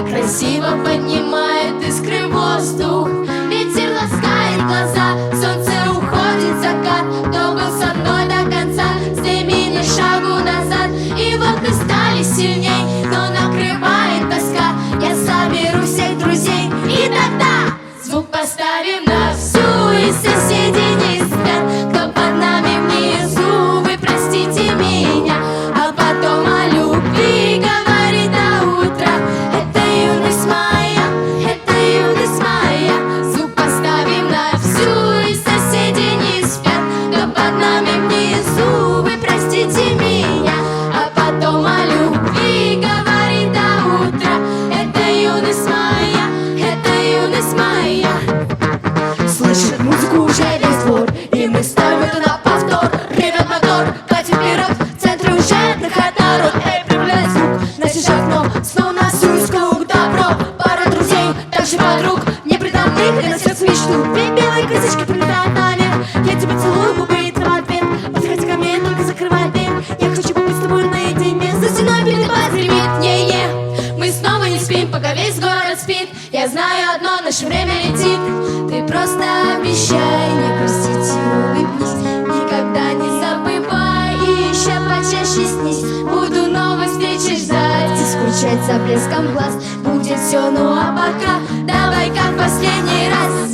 красиво поднимает искры в воздух. Ветер ласкает глаза, солнце уходит в закат. Кто был со мной до конца, сними ни шагу назад. И вот мы стали сильней, но накрывает тоска. Я соберу всех друзей, и тогда звук поставим на всю, и соседи не спят. Кто под нами внизу, вы простите меня, а потом о любви говорит до утра. Это юность моя, это юность моя. Звук поставим на всю, и соседи не спят. Кто под нами внизу, вы простите меня, а потом о любви говорит до утра. Это юность моя, это юность моя. Слышит музыку уже весь двор, и мы ставим это на повтор. Ревет мотор, катит вперед, в центре уже отдыхает народ. Эй, прибавляй звук, носишь окно, снова на всю искру добро. Пара друзей, также подруг, не предам их и на сердце мечту. Две белые косички прилетают наверх, я тебя целую, губы и в ответ. Подходи ко мне, только закрывай дверь, я хочу побыть с тобой наедине. За стеной перелипает, гремит, не-е. Мы снова не спим, пока весь город спит. Я знаю одно, наше время летит. Ты просто обещай не грустить и улыбнись. Никогда не забывай и еще почаще снись. Буду новой встречи ждать и скучать за блеском глаз. Будет все, ну а пока давай как последний раз.